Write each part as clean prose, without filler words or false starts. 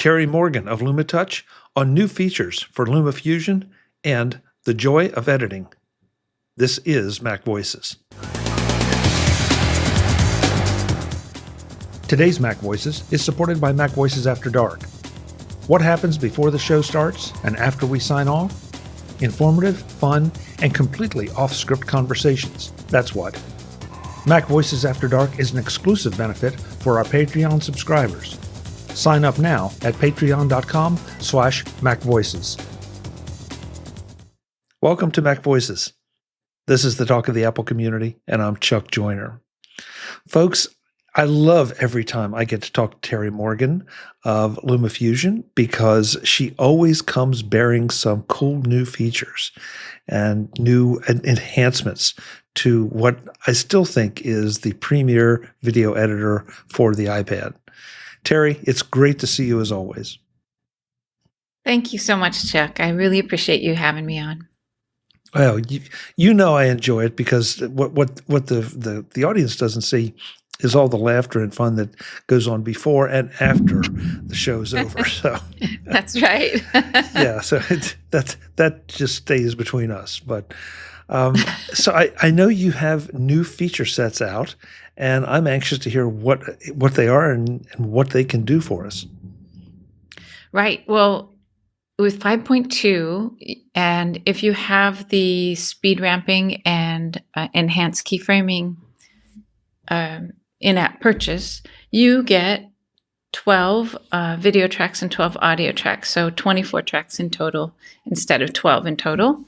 Terri Morgan of LumaTouch on new features for LumaFusion and the joy of editing. This is MacVoices. Today's MacVoices is supported by MacVoices After Dark. What happens before the show starts and after we sign off? Informative, fun, and completely off-script conversations. That's what. MacVoices After Dark is an exclusive benefit for our Patreon subscribers. Sign up now at patreon.com/MacVoices. Welcome to MacVoices. This is the talk of the Apple community, and I'm Chuck Joyner. Folks, I love every time I get to talk to Terri Morgan of LumaFusion because she always comes bearing some cool new features and new enhancements to what I still think is the premier video editor for the iPad. Terri, it's great to see you as always. Thank you so much, Chuck. I really appreciate you having me on. Well, you know I enjoy it because what the audience doesn't see is all the laughter and fun that goes on before and after the show's over. So that's right. Yeah, so that just stays between us. But so I know you have new feature sets out, and I'm anxious to hear what they are and what they can do for us. Right. Well, with 5.2, and if you have the speed ramping and enhanced keyframing in-app purchase, you get 12 video tracks and 12 audio tracks, so 24 tracks in total instead of 12 in total.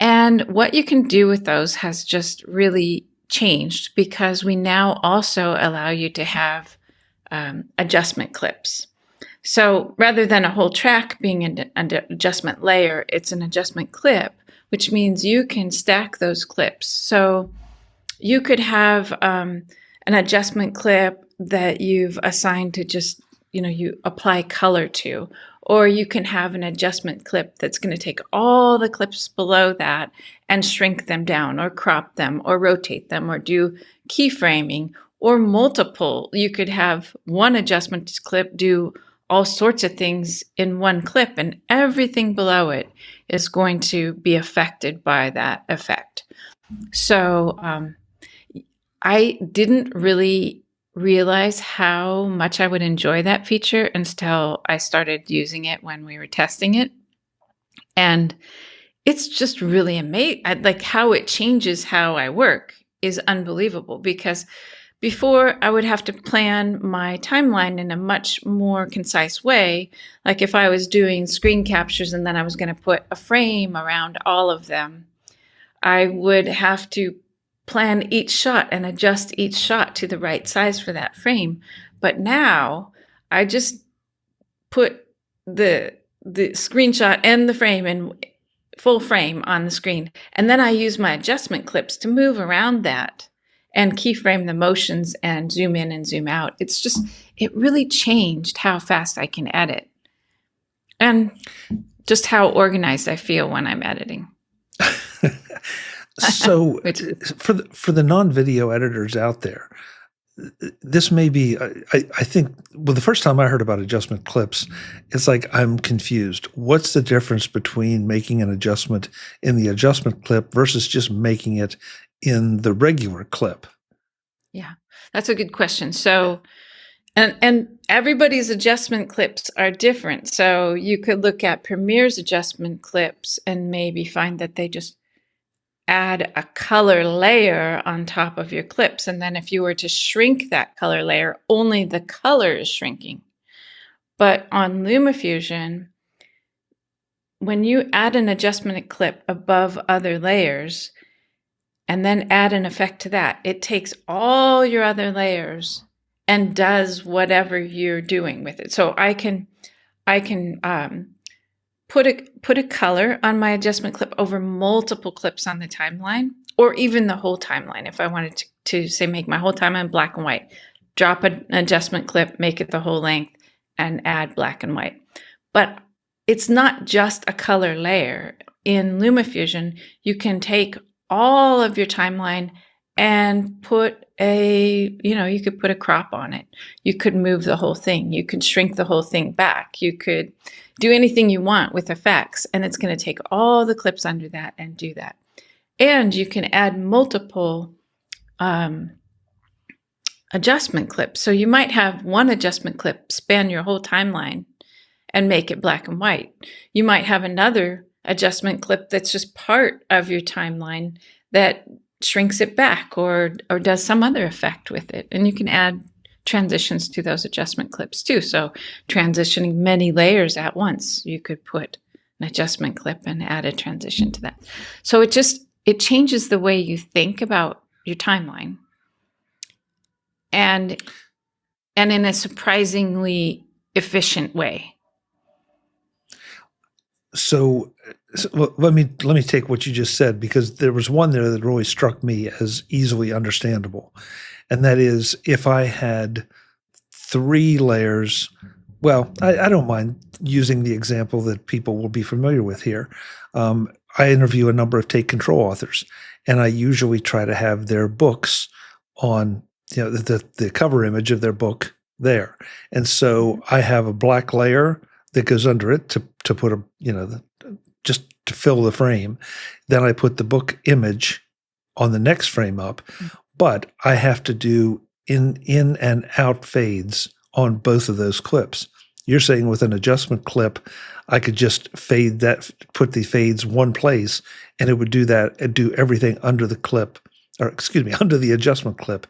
And what you can do with those has just really changed because we now also allow you to have adjustment clips. So rather than a whole track being an adjustment layer, it's an adjustment clip, which means you can stack those clips. So you could have an adjustment clip that you've assigned to just, you apply color to, or you can have an adjustment clip that's going to take all the clips below that and shrink them down or crop them or rotate them or do keyframing or multiple. You could have one adjustment clip do all sorts of things in one clip, and everything below it is going to be affected by that effect. So I didn't really realize how much I would enjoy that feature until I started using it when we were testing it. And it's just really amazing. Like how it changes how I work is unbelievable, because before I would have to plan my timeline in a much more concise way. Like if I was doing screen captures and then I was going to put a frame around all of them, I would have to plan each shot and adjust each shot to the right size for that frame. But now I just put the screenshot and the frame in full frame on the screen. And then I use my adjustment clips to move around that and keyframe the motions and zoom in and zoom out. It really changed how fast I can edit and just how organized I feel when I'm editing. So for the non-video editors out there, this may be, I think, well, the first time I heard about adjustment clips, it's like I'm confused. What's the difference between making an adjustment in the adjustment clip versus just making it in the regular clip? Yeah, that's a good question. So, and everybody's adjustment clips are different. So you could look at Premiere's adjustment clips and maybe find that they just add a color layer on top of your clips. And then if you were to shrink that color layer, only the color is shrinking. But on LumaFusion, when you add an adjustment clip above other layers and then add an effect to that, it takes all your other layers and does whatever you're doing with it. So I can put a color on my adjustment clip over multiple clips on the timeline, or even the whole timeline. If I wanted to say, make my whole timeline black and white, drop an adjustment clip, make it the whole length, and add black and white. But it's not just a color layer. In LumaFusion, you can take all of your timeline and you could put a crop on it. You could move the whole thing. You could shrink the whole thing back. You could do anything you want with effects, and it's going to take all the clips under that and do that. And you can add multiple adjustment clips. So you might have one adjustment clip span your whole timeline and make it black and white. You might have another adjustment clip that's just part of your timeline that shrinks it back or does some other effect with it. And you can add transitions to those adjustment clips too. So transitioning many layers at once, you could put an adjustment clip and add a transition to that. So it changes the way you think about your timeline. And in a surprisingly efficient way. So let me take what you just said, because there was one there that really struck me as easily understandable. And that is, if I had 3 layers, well, I don't mind using the example that people will be familiar with here. I interview a number of take control authors, and I usually try to have their books on, the cover image of their book there. And so I have a black layer that goes under it to put just to fill the frame. Then I put the book image on the next frame up, but I have to do in and out fades on both of those clips. You're saying with an adjustment clip, I could just fade that, put the fades one place, and it would do that and do everything under the clip, under the adjustment clip,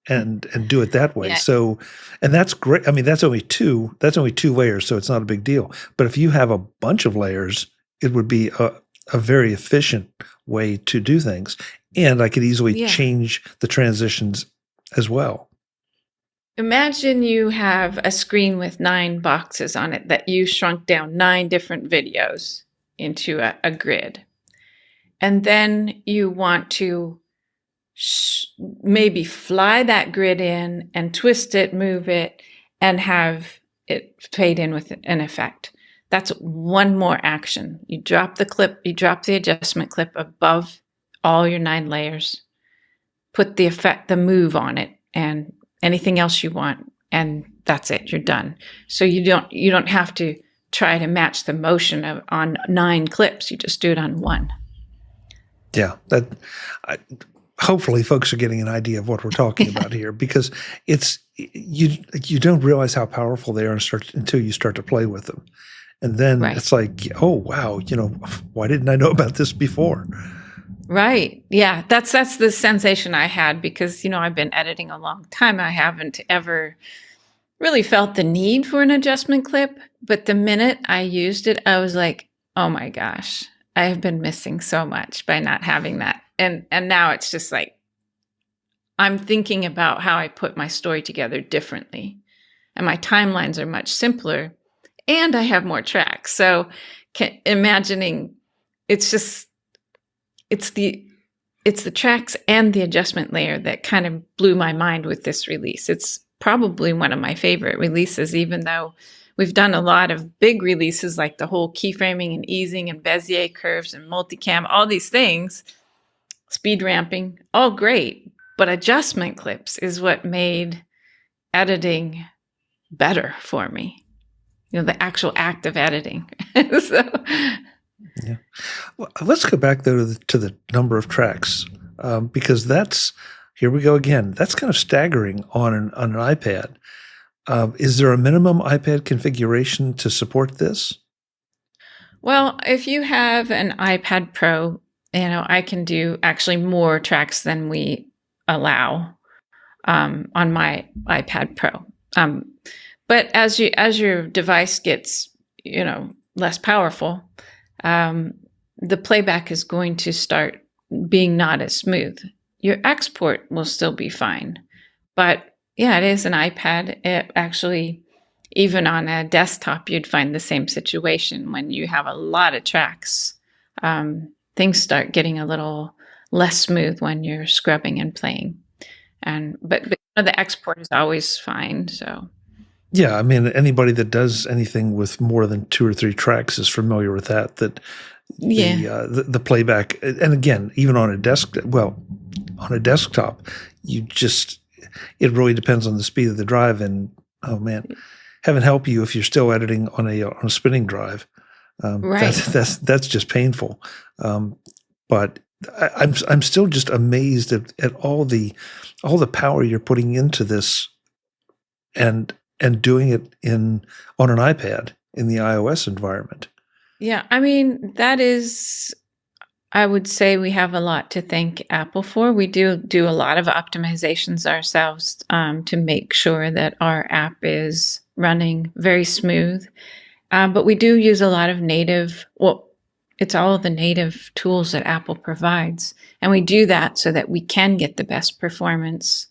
and do it that way. Yeah. So, and that's great. I mean, that's only two layers, so it's not a big deal. But if you have a bunch of layers, it would be a very efficient way to do things. And I could easily change the transitions as well. Imagine you have a screen with 9 boxes on it that you shrunk down 9 different videos into a grid. And then you want to maybe fly that grid in and twist it, move it, and have it fade in with an effect. That's one more action. You drop the clip, you drop the adjustment clip above all your 9 layers, put the effect, the move on it, and anything else you want, and that's it. You're done. So you don't have to try to match the motion on 9 clips. You just do it on 1. Yeah, hopefully folks are getting an idea of what we're talking about here, because it's you don't realize how powerful they are until you start to play with them. And then It's like, oh, wow, why didn't I know about this before? Right. Yeah, that's the sensation I had, because, I've been editing a long time. I haven't ever really felt the need for an adjustment clip. But the minute I used it, I was like, oh my gosh, I have been missing so much by not having that. And now it's just like, I'm thinking about how I put my story together differently. And my timelines are much simpler, and I have more tracks. So imagining, it's the tracks and the adjustment layer that kind of blew my mind with this release. It's probably one of my favorite releases, even though we've done a lot of big releases like the whole keyframing and easing and Bezier curves and multicam, all these things, speed ramping, all great. But adjustment clips is what made editing better for me. The actual act of editing. Yeah. Well, let's go back though to the number of tracks, because here we go again. That's kind of staggering on an iPad. Is there a minimum iPad configuration to support this? Well, if you have an iPad Pro, I can do actually more tracks than we allow on my iPad Pro. But as your device gets, less powerful, the playback is going to start being not as smooth. Your export will still be fine. But yeah, it is an iPad. It actually, even on a desktop, you'd find the same situation. When you have a lot of tracks, things start getting a little less smooth when you're scrubbing and playing. But the export is always fine, so. Yeah, I mean, anybody that does anything with more than 2 or 3 tracks is familiar with that. The playback, and again, even on a desktop, well, on a desktop, it really depends on the speed of the drive. And oh man, heaven help you if you're still editing on a spinning drive. Right. That's just painful. But I'm still just amazed at all the power you're putting into this, and doing it on an iPad in the iOS environment. Yeah, I mean, that is, I would say we have a lot to thank Apple for. We do a lot of optimizations ourselves to make sure that our app is running very smooth. But we do use a lot of it's all of the native tools that Apple provides. And we do that so that we can get the best performance.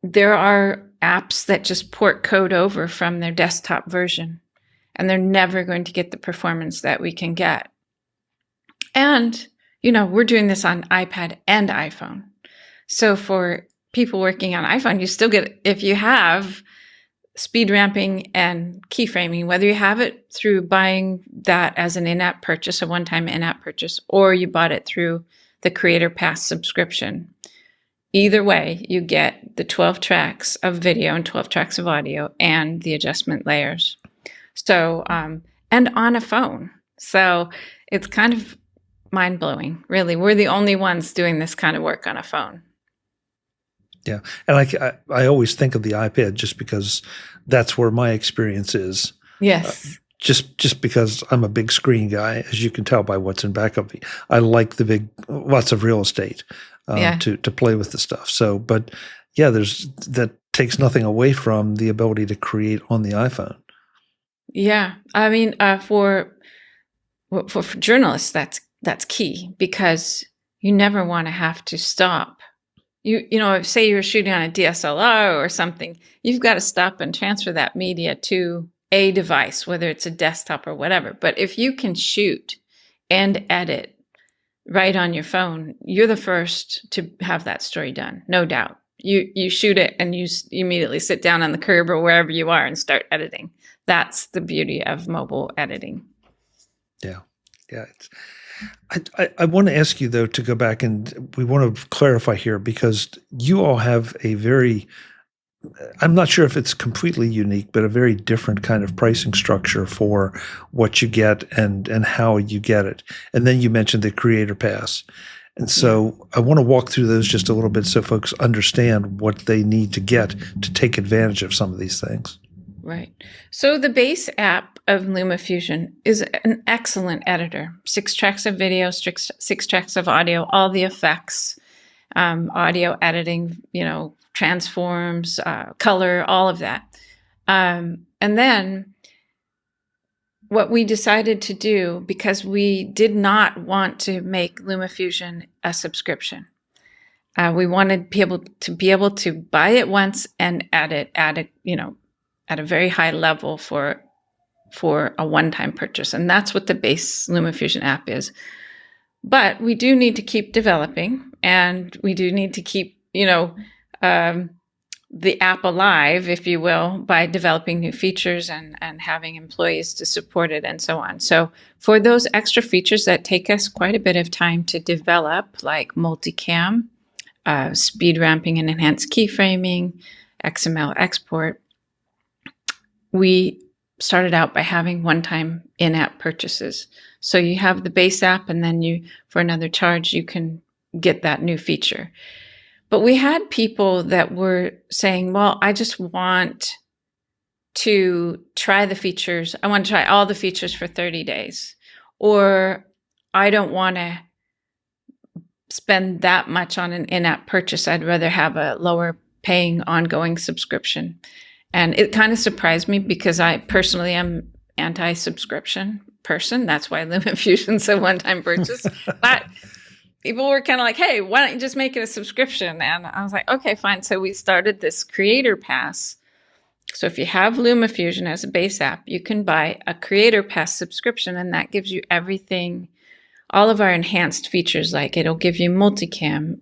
There are apps that just port code over from their desktop version, and they're never going to get the performance that we can get. And, we're doing this on iPad and iPhone. So for people working on iPhone, you still get, if you have speed ramping and keyframing, whether you have it through buying that as an in-app purchase, a one-time in-app purchase, or you bought it through the Creator Pass subscription. Either way, you get the 12 tracks of video and 12 tracks of audio and the adjustment layers. So, and on a phone. So it's kind of mind-blowing, really. We're the only ones doing this kind of work on a phone. Yeah. And I always think of the iPad just because that's where my experience is. Yes. Just because I'm a big screen guy, as you can tell by what's in back of me. I like lots of real estate to play with the stuff. So, but yeah, that takes nothing away from the ability to create on the iPhone. Yeah. I mean, for journalists, that's key, because you never want to have to stop. Say you're shooting on a DSLR or something, you've got to stop and transfer that media to a device, whether it's a desktop or whatever. But if you can shoot and edit right on your phone, you're the first to have that story done, no doubt. You shoot it and you immediately sit down on the curb or wherever you are and start editing. That's the beauty of mobile editing. Yeah. Yeah. I want to ask you, though, to go back, and we want to clarify here, because you all have a very, I'm not sure if it's completely unique, but a very different kind of pricing structure for what you get and how you get it. And then you mentioned the Creator Pass. And so I want to walk through those just a little bit so folks understand what they need to get to take advantage of some of these things. Right. So the base app of LumaFusion is an excellent editor. 6 tracks of video, 6 tracks of audio, all the effects, audio editing, transforms, color, all of that. And then what we decided to do, because we did not want to make LumaFusion a subscription, we wanted people to be able to buy it once and add it, at a very high level for a one-time purchase. And that's what the base LumaFusion app is. But we do need to keep developing, and we do need to keep, the app alive, if you will, by developing new features and having employees to support it and so on. So for those extra features that take us quite a bit of time to develop, like multicam, speed ramping and enhanced keyframing, XML export, we started out by having one-time in-app purchases. So you have the base app, and then for another charge, you can get that new feature. But we had people that were saying, well, I just want to try the features. I want to try all the features for 30 days. Or I don't want to spend that much on an in-app purchase. I'd rather have a lower paying ongoing subscription. And it kind of surprised me, because I personally am anti-subscription person. That's why LumaFusion's a one-time purchase. But people were kind of like, hey, why don't you just make it a subscription? And I was like, okay, fine. So we started this Creator Pass. So if you have LumaFusion as a base app, you can buy a Creator Pass subscription, and that gives you everything, all of our enhanced features, like it'll give you multicam,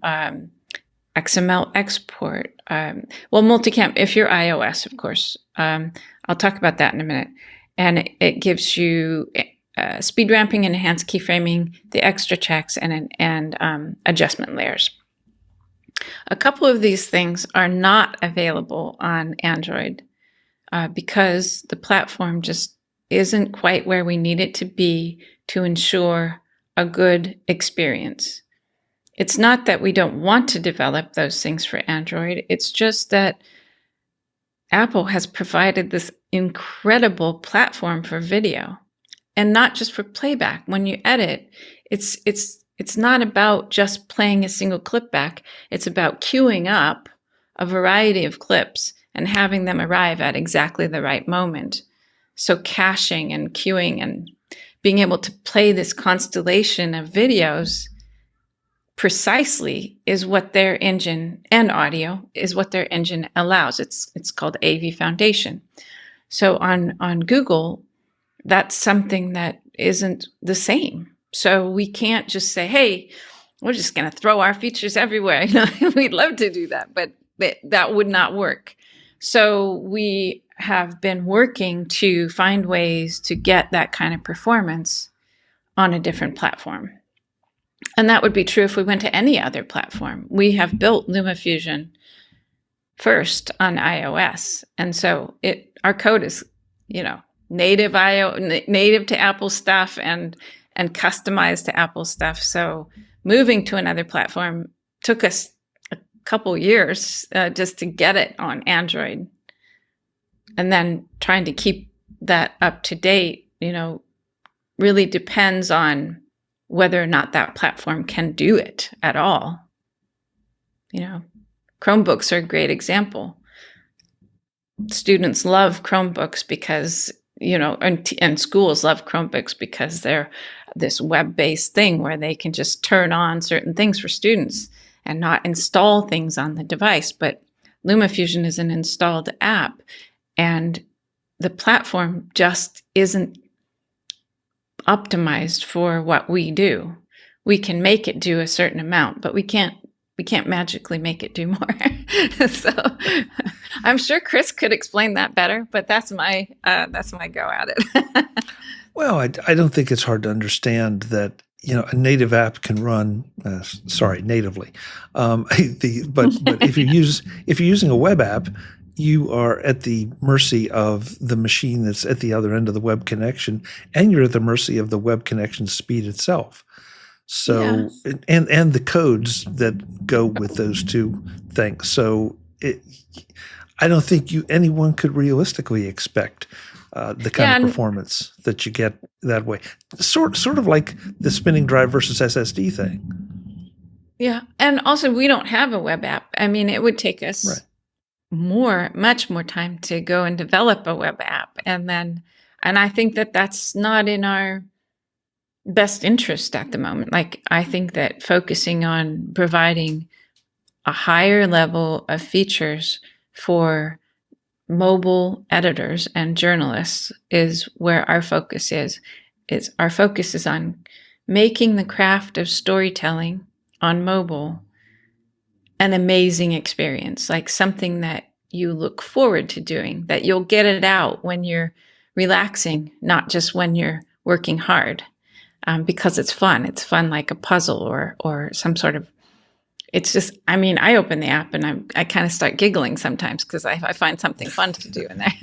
XML export. Multicam, if you're iOS, of course. I'll talk about that in a minute. And it gives you speed ramping and enhanced keyframing, the extra checks, and adjustment layers. A couple of these things are not available on Android because the platform just isn't quite where we need it to be to ensure a good experience. It's not that we don't want to develop those things for Android. It's just that Apple has provided this incredible platform for video, and not just for playback. When you edit, it's not about just playing a single clip back. It's about queuing up a variety of clips and having them arrive at exactly the right moment. So caching and queuing and being able to play this constellation of videos precisely is what their engine, and audio is what their engine allows. It's called AV Foundation. So on Google, that's something that isn't the same. So we can't just say, hey, we're just going to throw our features everywhere. We'd love to do that, but that would not work. So we have been working to find ways to get that kind of performance on a different platform. And that would be true if we went to any other platform. We have built LumaFusion first on iOS. And so our code is, native to Apple stuff and customized to Apple stuff. So moving to another platform took us a couple years just to get it on Android. And then trying to keep that up to date, really depends on whether or not that platform can do it at all. Chromebooks are a great example. Students love Chromebooks because, and schools love Chromebooks because they're this web-based thing where they can just turn on certain things for students and not install things on the device. But LumaFusion is an installed app, and the platform just isn't optimized for what we do. We can make it do a certain amount, but we can't magically make it do more. So I'm sure Chris could explain that better, but that's my go at it. Well, I don't think it's hard to understand that a native app can run natively. But if you're using a web app, you are at the mercy of the machine that's at the other end of the web connection, and you're at the mercy of the web connection speed itself. So, and the codes that go with those two things. So I don't think anyone could realistically expect the kind of performance that you get that way. Sort of like the spinning drive versus SSD thing. Yeah. And also we don't have a web app. I mean, it would take us much more time to go and develop a web app. And I think that that's not in our best interest at the moment. Like, I think that focusing on providing a higher level of features for mobile editors and journalists is where our focus is. Our focus is on making the craft of storytelling on mobile an amazing experience, like something that you look forward to doing, that you'll get it out when you're relaxing, not just when you're working hard, because it's fun. It's fun like a puzzle or some sort of, it's just, I open the app and I kind of start giggling sometimes because I find something fun to do in there.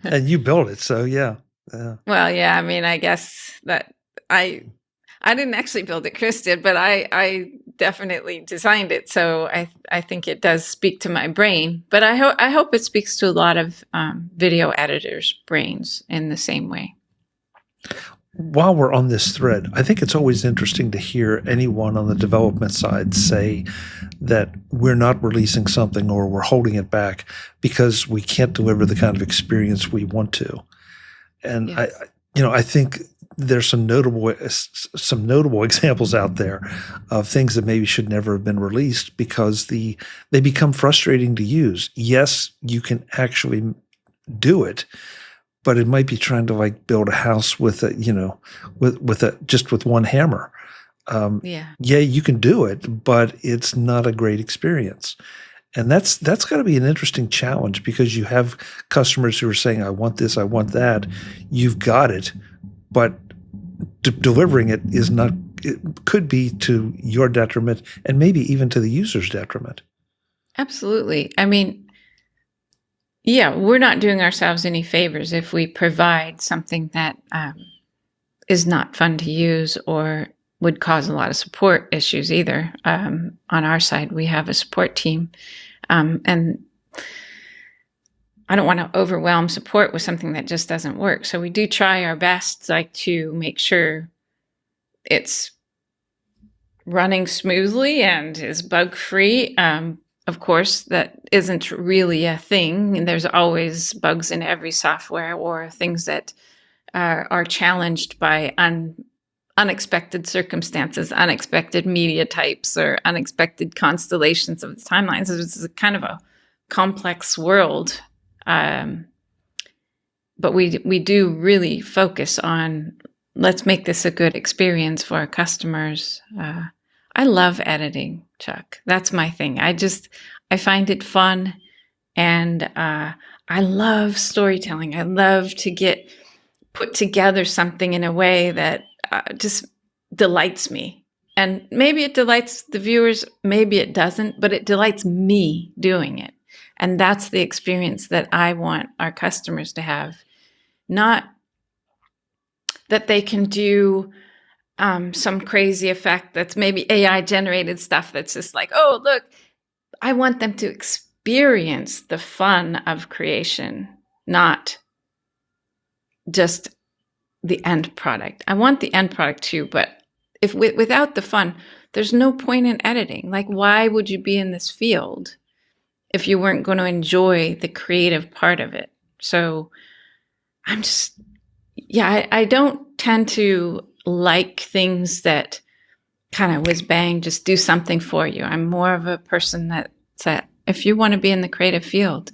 And you built it, so yeah. Well, yeah, I guess that I didn't actually build it, Chris did, but I definitely designed it. So I think it does speak to my brain, but I hope it speaks to a lot of video editors' brains in the same way. While we're on this thread, I think it's always interesting to hear anyone on the development side say that we're not releasing something or we're holding it back because we can't deliver the kind of experience we want to. And yes. I think there's some notable examples out there of things that maybe should never have been released because they become frustrating to use. Yes, you can actually do it, but it might be trying to like build a house with just one hammer. Yeah, you can do it, but it's not a great experience. And that's got to be an interesting challenge, because you have customers who are saying, I want this, I want that. You've got it, but delivering it is not, it could be to your detriment and maybe even to the user's detriment. Absolutely. I mean, yeah, we're not doing ourselves any favors if we provide something that is not fun to use or would cause a lot of support issues either. On our side, we have a support team, and I don't want to overwhelm support with something that just doesn't work. So we do try our best, like, to make sure it's running smoothly and is bug-free. Of course, that isn't really a thing. And there's always bugs in every software, or things that are challenged by unexpected circumstances, unexpected media types, or unexpected constellations of the timelines. So it's kind of a complex world. But we do really focus on, let's make this a good experience for our customers. I love editing, Chuck. That's my thing. I find it fun, and I love storytelling. I love to put together something in a way that just delights me. And maybe it delights the viewers, maybe it doesn't, but it delights me doing it. And that's the experience that I want our customers to have. Not that they can do some crazy effect that's maybe AI generated stuff that's just like, oh, look. I want them to experience the fun of creation, not just the end product. I want the end product too, but if without the fun, there's no point in editing. Like, why would you be in this field if you weren't going to enjoy the creative part of it? So I don't tend to like things that kind of whiz bang, just do something for you. I'm more of a person that if you want to be in the creative field,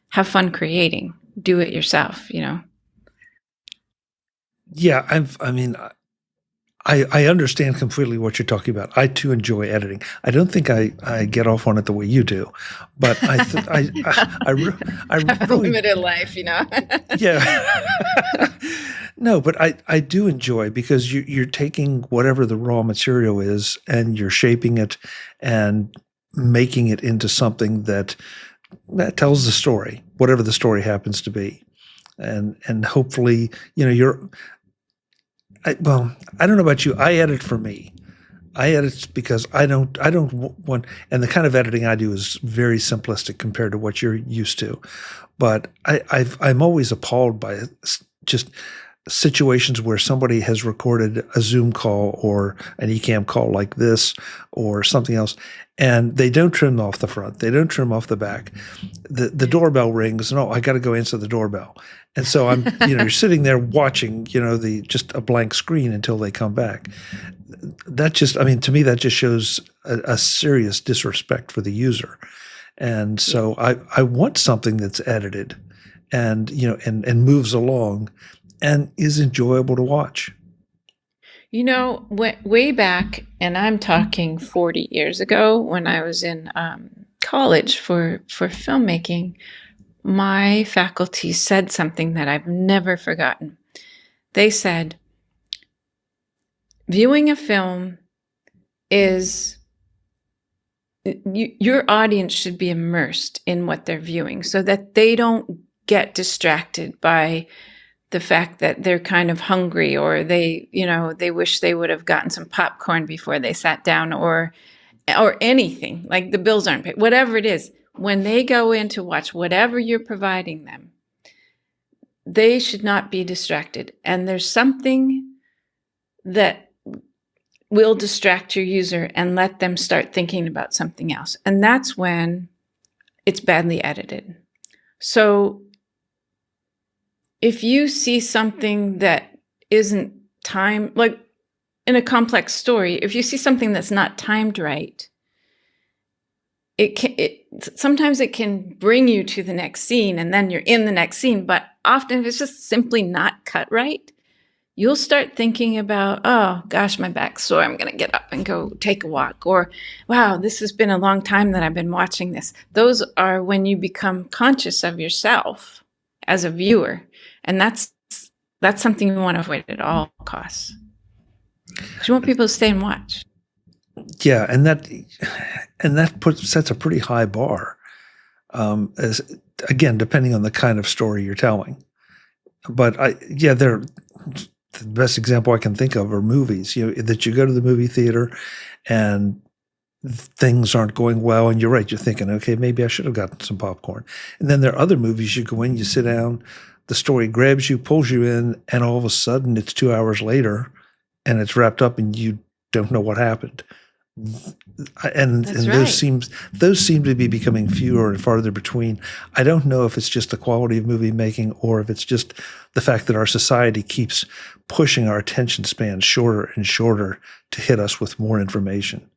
have fun creating, do it yourself, Yeah, I understand completely what you're talking about. I too enjoy editing. I don't think I get off on it the way you do, but I really, limited life, yeah. No, but I do enjoy, because you're taking whatever the raw material is and you're shaping it and making it into something that tells the story, whatever the story happens to be. And hopefully, I don't know about you. I edit for me. I edit because I don't want, and the kind of editing I do is very simplistic compared to what you're used to. But I'm always appalled by just situations where somebody has recorded a Zoom call or an eCam call like this or something else, and they don't trim off the front. They don't trim off the back. The doorbell rings, and I got to go answer the doorbell. And so I'm, you're sitting there watching, just a blank screen until they come back. That to me, that just shows a serious disrespect for the user. And so I want something that's edited and, and moves along and is enjoyable to watch. Way back, and I'm talking 40 years ago, when I was in college for filmmaking, my faculty said something that I've never forgotten. They said, viewing a film is, your audience should be immersed in what they're viewing so that they don't get distracted by the fact that they're kind of hungry, or they wish they would have gotten some popcorn before they sat down, or anything, like the bills aren't paid, whatever it is. When they go in to watch whatever you're providing them, they should not be distracted. And there's something that will distract your user and let them start thinking about something else. And that's when it's badly edited. So if you see something that isn't timed, like in a complex story, if you see something that's not timed right, sometimes it can bring you to the next scene, and then you're in the next scene. But often, if it's just simply not cut right, you'll start thinking about, oh gosh, my back's sore. I'm going to get up and go take a walk. Or, wow, this has been a long time that I've been watching this. Those are when you become conscious of yourself as a viewer. And that's something you want to avoid at all costs. You want people to stay and watch. Yeah, and that sets a pretty high bar. As again, depending on the kind of story you're telling. But the best example I can think of are movies. That you go to the movie theater and things aren't going well, and you're right. You're thinking, okay, maybe I should have gotten some popcorn. And then there are other movies you go in, you sit down, the story grabs you, pulls you in, and all of a sudden it's 2 hours later, and it's wrapped up, and you don't know what happened. And those seem to be becoming fewer and farther between. I don't know if it's just the quality of movie making or if it's just the fact that our society keeps pushing our attention span shorter and shorter to hit us with more information.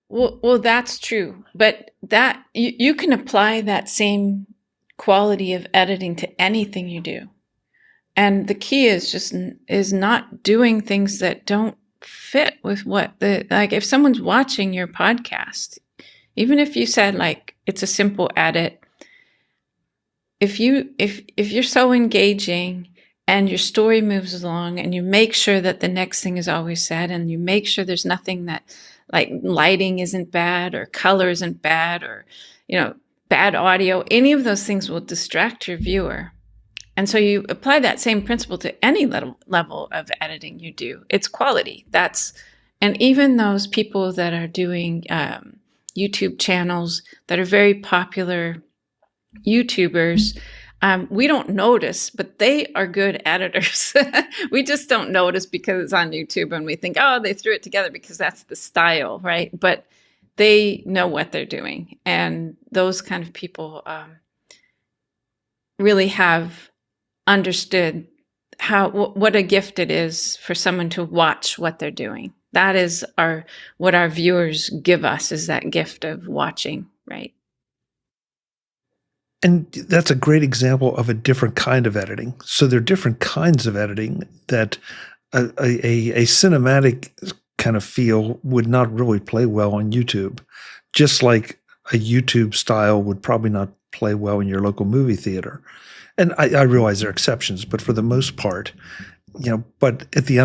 Well, that's true, but that you can apply that same quality of editing to anything you do, and the key is not doing things that don't fit with like if someone's watching your podcast, even if you said like it's a simple edit, if you're so engaging and your story moves along and you make sure that the next thing is always said and you make sure there's nothing that like lighting isn't bad or color isn't bad or bad audio, any of those things will distract your viewer. And so you apply that same principle to any level of editing you do. It's quality. And even those people that are doing YouTube channels that are very popular YouTubers, we don't notice, but they are good editors. We just don't notice because it's on YouTube and we think, oh, they threw it together because that's the style, right? But they know what they're doing. And those kind of people really have understood what a gift it is for someone to watch what they're doing. That is what our viewers give us, is that gift of watching, right? And that's a great example of a different kind of editing. So there are different kinds of editing that a cinematic kind of feel would not really play well on YouTube, just like a YouTube style would probably not play well in your local movie theater. And I realize there are exceptions, but for the most part, but at the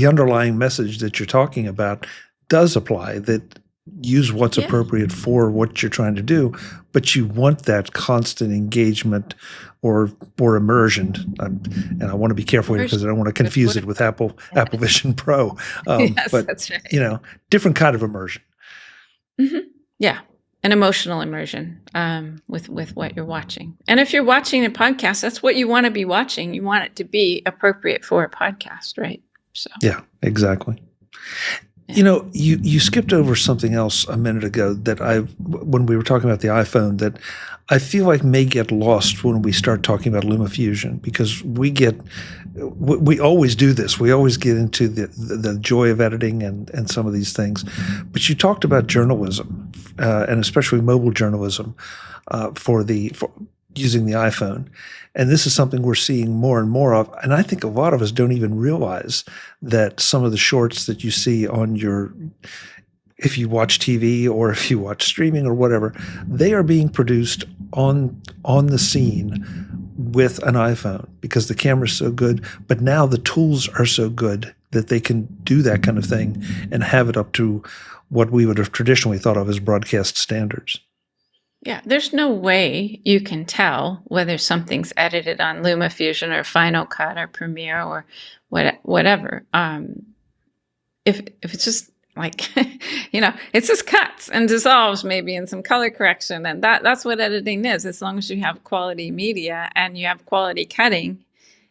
underlying message that you're talking about does apply, that use what's appropriate for what you're trying to do, but you want that constant engagement or immersion. And I want to be careful here because I don't want to confuse it with Apple Vision Pro. Yes, but, that's right. Different kind of immersion. Mm-hmm. Yeah. An emotional immersion with what you're watching. And if you're watching a podcast, that's what you want to be watching. You want it to be appropriate for a podcast, right? So yeah, exactly. Yeah. You skipped over something else a minute ago that when we were talking about the iPhone, that I feel like may get lost when we start talking about LumaFusion, because we always do this. We always get into the joy of editing and some of these things. But you talked about journalism, and especially mobile journalism, for using the iPhone. And this is something we're seeing more and more of. And I think a lot of us don't even realize that some of the shorts that you see if you watch TV or if you watch streaming or whatever, they are being produced on the scene with an iPhone because the camera's so good. But now the tools are so good that they can do that kind of thing and have it up to what we would have traditionally thought of as broadcast standards. Yeah, there's no way you can tell whether something's edited on LumaFusion or Final Cut or Premiere or whatever. If it's just like, it's just cuts and dissolves maybe in some color correction, and that's what editing is. As long as you have quality media and you have quality cutting,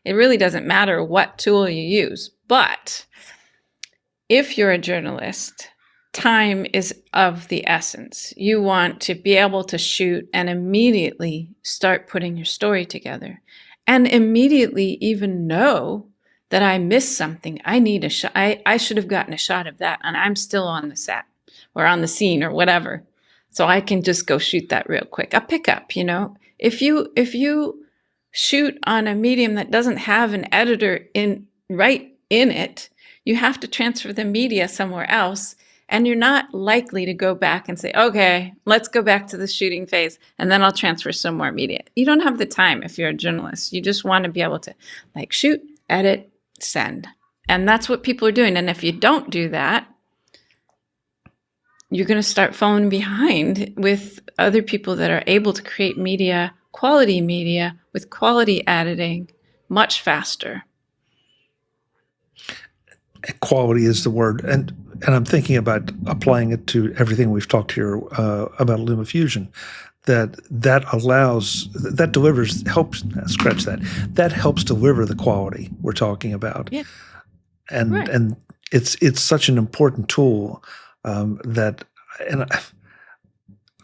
it really doesn't matter what tool you use. But if you're a journalist, time is of the essence. You want to be able to shoot and immediately start putting your story together and immediately even know that I missed something. I need a shot. I should have gotten a shot of that, and I'm still on the set or on the scene or whatever. So I can just go shoot that real quick. A pickup, If you shoot on a medium that doesn't have an editor right in it, you have to transfer the media somewhere else. And you're not likely to go back and say, okay, let's go back to the shooting phase and then I'll transfer some more media. You don't have the time if you're a journalist. You just want to be able to like shoot, edit, send. And that's what people are doing. And if you don't do that, you're going to start falling behind with other people that are able to create media, quality media with quality editing much faster. Quality is the word. And I'm thinking about applying it to everything we've talked here about LumaFusion. That allows, that delivers, helps, scratch that. That helps deliver the quality we're talking about. Yeah. And right. And it's such an important tool that, and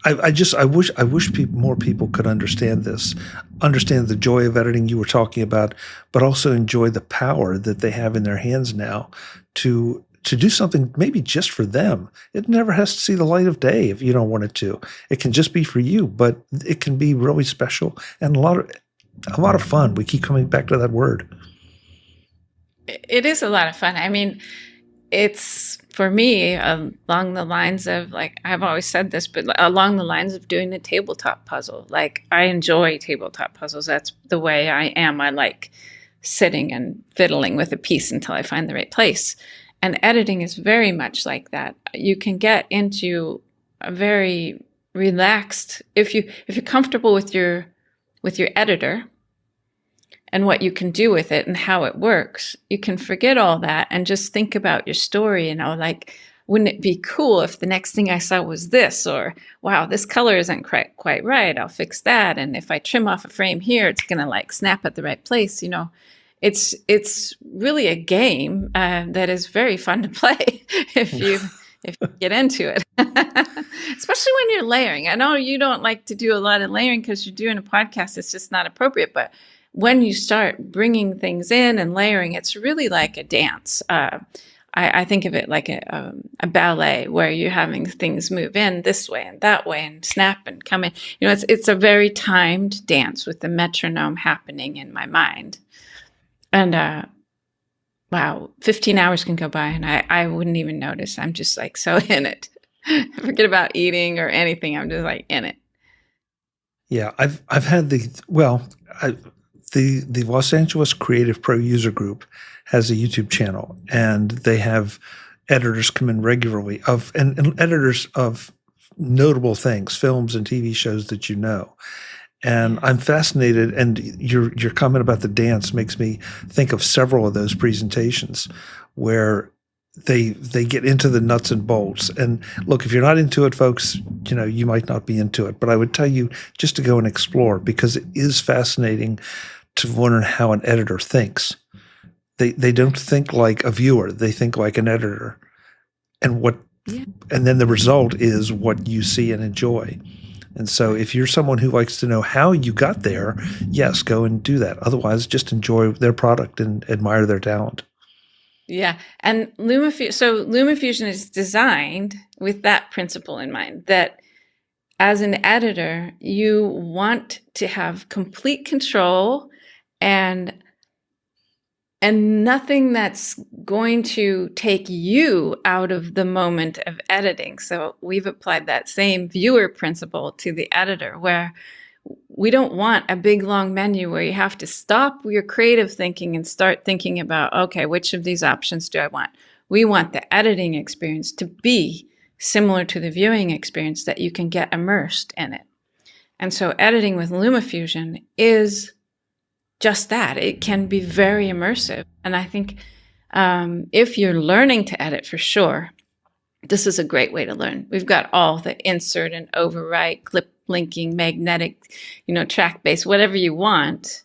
I wish more people could understand this, understand the joy of editing you were talking about, but also enjoy the power that they have in their hands now to do something maybe just for them. It never has to see the light of day if you don't want it to. It can just be for you, but it can be really special and a lot of fun. We keep coming back to that word. It is a lot of fun. I mean, it's, for me, along the lines of, like, I've always said this, but along the lines of doing a tabletop puzzle. Like, I enjoy tabletop puzzles. That's the way I am. I like sitting and fiddling with a piece until I find the right place. And editing is very much like that. You can get into a very relaxed, if you're comfortable with your editor and what you can do with it and how it works, you can forget all that and just think about your story. Like, wouldn't it be cool if the next thing I saw was this? Or, wow, this color isn't quite right. I'll fix that. And if I trim off a frame here, it's going to like snap at the right place. It's really a game that is very fun to play if you get into it, especially when you're layering. I know you don't like to do a lot of layering because you're doing a podcast. It's just not appropriate. But when you start bringing things in and layering, it's really like a dance. I think of it like a ballet where you're having things move in this way and that way and snap and come in. It's a very timed dance with the metronome happening in my mind. And wow, 15 hours can go by and I wouldn't even notice. I'm just like so in it. Forget about eating or anything. I'm just like in it. Yeah, I've had the Los Angeles Creative Pro User Group has a YouTube channel, and they have editors come in regularly and editors of notable things, films and TV shows that you know. And I'm fascinated, and your comment about the dance makes me think of several of those presentations where they get into the nuts and bolts. And look, if you're not into it, folks, you might not be into it. But I would tell you just to go and explore, because it is fascinating to learn how an editor thinks. They don't think like a viewer; they think like an editor, and and then the result is what you see and enjoy. And so if you're someone who likes to know how you got there, yes, go and do that. Otherwise, just enjoy their product and admire their talent. Yeah. And LumaFusion is designed with that principle in mind, that as an editor, you want to have complete control and nothing that's going to take you out of the moment of editing. So we've applied that same viewer principle to the editor, where we don't want a big long menu where you have to stop your creative thinking and start thinking about, okay, which of these options do I want? We want the editing experience to be similar to the viewing experience, that you can get immersed in it. And so editing with LumaFusion is just that. It can be very immersive. And I think if you're learning to edit, for sure, this is a great way to learn. We've got all the insert and overwrite, clip linking, magnetic, track-based, whatever you want.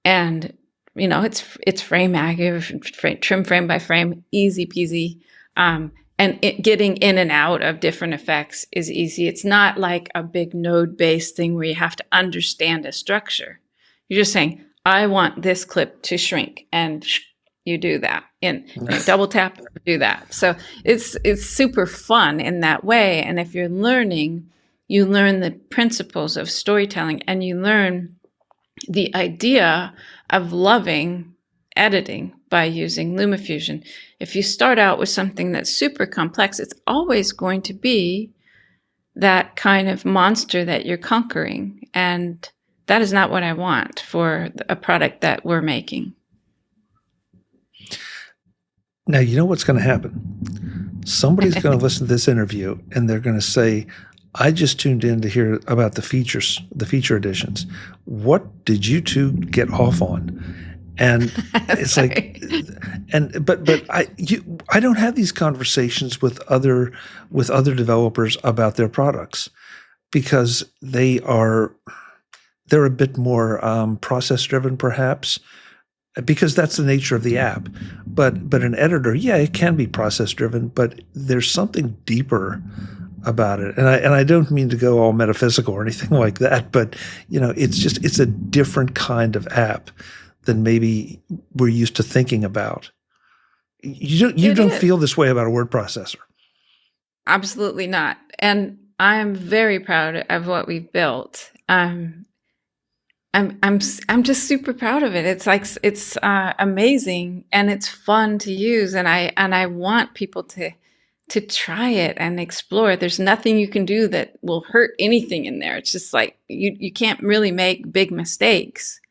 And, it's frame accurate, trim frame by frame, easy peasy. And getting in and out of different effects is easy. It's not like a big node-based thing where you have to understand a structure. You're just saying, I want this clip to shrink, and you do that. And double tap, do that. So it's super fun in that way. And if you're learning, you learn the principles of storytelling, and you learn the idea of loving editing by using LumaFusion. If you start out with something that's super complex, it's always going to be that kind of monster that you're conquering. And that is not what I want for a product that we're making. Now, you know what's going to happen? Somebody's going to listen to this interview and they're going to say, I just tuned in to hear about the features, the feature editions. What did you two get off on? And it's like, but I don't have these conversations with other developers about their products because they're a bit more process driven, perhaps, because that's the nature of the app. But an editor, yeah, it can be process driven, but there's something deeper about it. And I don't mean to go all metaphysical or anything like that, but it's a different kind of app than maybe we're used to thinking about. You don't feel this way about a word processor. Absolutely not. And I'm very proud of what we've built. I'm just super proud of it. It's amazing and it's fun to use, and I want people to try it and explore. There's nothing you can do that will hurt anything in there. It's just like you can't really make big mistakes.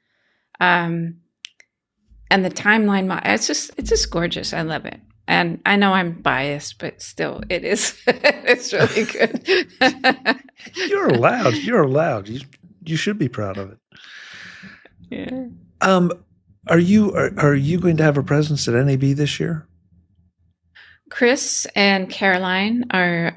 And the timeline, it's just gorgeous. I love it. And I know I'm biased, but still, it is. It's really good. You're allowed. You should be proud of it. Yeah. Are you going to have a presence at NAB this year? Chris and Caroline, our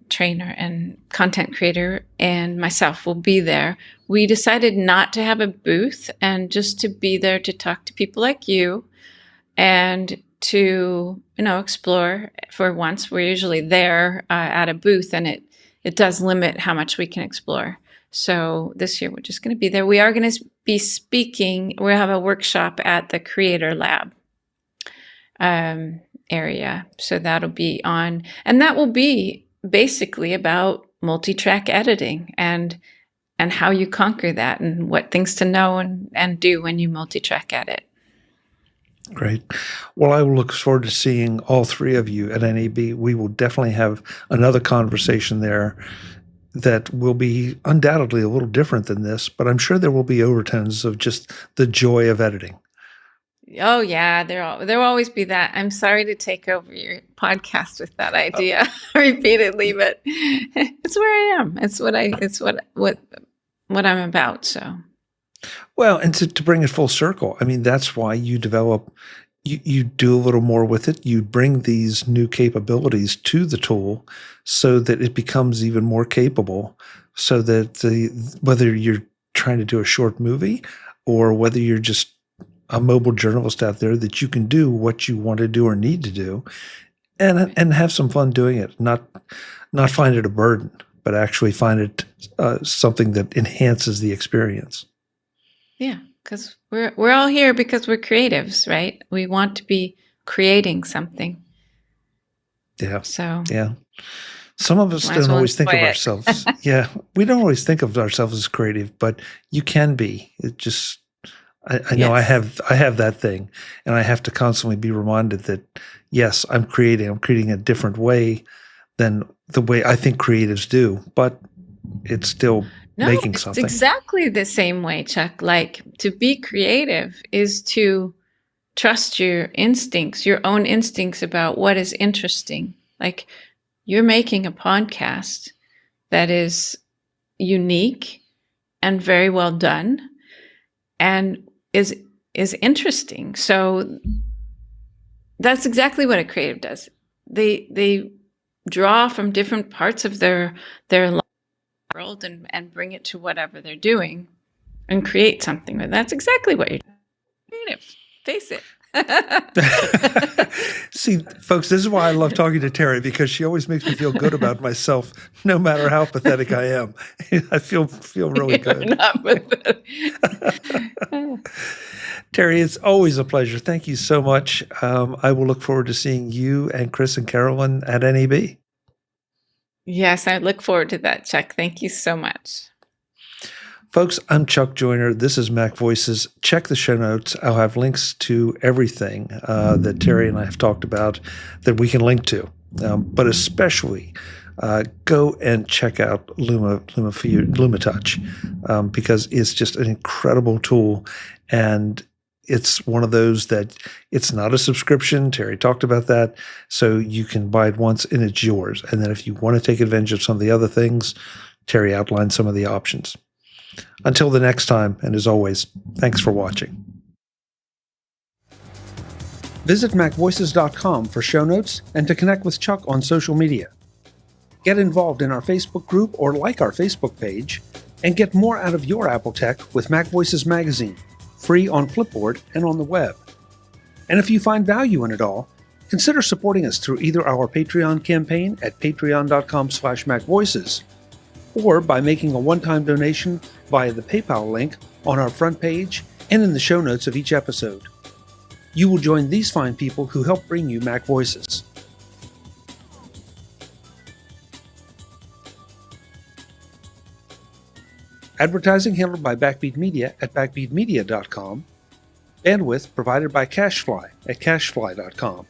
trainer and content creator, and myself will be there. We decided not to have a booth and just to be there to talk to people like you and to, explore for once. We're usually there at a booth, and it does limit how much we can explore. So this year we're just going to be there. We are going to be speaking. We'll have a workshop at the Creator Lab area. So that'll be on, and that will be basically about multi-track editing and how you conquer that and what things to know and do when you multi-track edit. Great. Well, I will look forward to seeing all three of you at NAB. We will definitely have another conversation there that will be undoubtedly a little different than this, but I'm sure there will be overtones of just the joy of editing. Oh yeah, there will always be that. I'm sorry to take over your podcast with that idea repeatedly, but it's where I am. It's what I'm about. So, well, and to bring it full circle, I mean, that's why you develop. You do a little more with it. You bring these new capabilities to the tool so that it becomes even more capable. So that whether you're trying to do a short movie or whether you're just a mobile journalist out there, that you can do what you want to do or need to do and have some fun doing it, not find it a burden, but actually find it something that enhances the experience. Yeah, because we're all here because we're creatives, right? We want to be creating something. Yeah. So yeah. Some of us don't always think of ourselves. Yeah. We don't always think of ourselves as creative, but you can be. It just I know I have that thing, and I have to constantly be reminded that, yes, I'm creating a different way than the way I think creatives do, but it's still making something. It's exactly the same way, Chuck. Like, to be creative is to trust your instincts, your own instincts about what is interesting. Like, you're making a podcast that is unique and very well done and is interesting. So that's exactly what a creative does. They draw from different parts of their world and bring it to whatever they're doing and create something. But that's exactly what you're doing. Creative. Face it. See, folks, this is why I love talking to Terri, because she always makes me feel good about myself, no matter how pathetic I am. I feel really good. Not pathetic. Terri, it's always a pleasure. Thank you so much. I will look forward to seeing you and Chris and Carolyn at NAB. Yes, I look forward to that, Chuck. Thank you so much. Folks, I'm Chuck Joyner. This is Mac Voices. Check the show notes. I'll have links to everything that Terri and I have talked about that we can link to. But especially, go and check out LumaTouch because it's just an incredible tool. And it's one of those that it's not a subscription. Terri talked about that. So you can buy it once and it's yours. And then if you want to take advantage of some of the other things, Terri outlined some of the options. Until the next time, and as always, thanks for watching. Visit MacVoices.com for show notes and to connect with Chuck on social media. Get involved in our Facebook group or like our Facebook page, and get more out of your Apple tech with MacVoices Magazine, free on Flipboard and on the web. And if you find value in it all, consider supporting us through either our Patreon campaign at patreon.com/MacVoices, or by making a one-time donation via the PayPal link on our front page and in the show notes of each episode. You will join these fine people who help bring you Mac Voices. Advertising handled by Backbeat Media at backbeatmedia.com. Bandwidth provided by CacheFly at cachefly.com.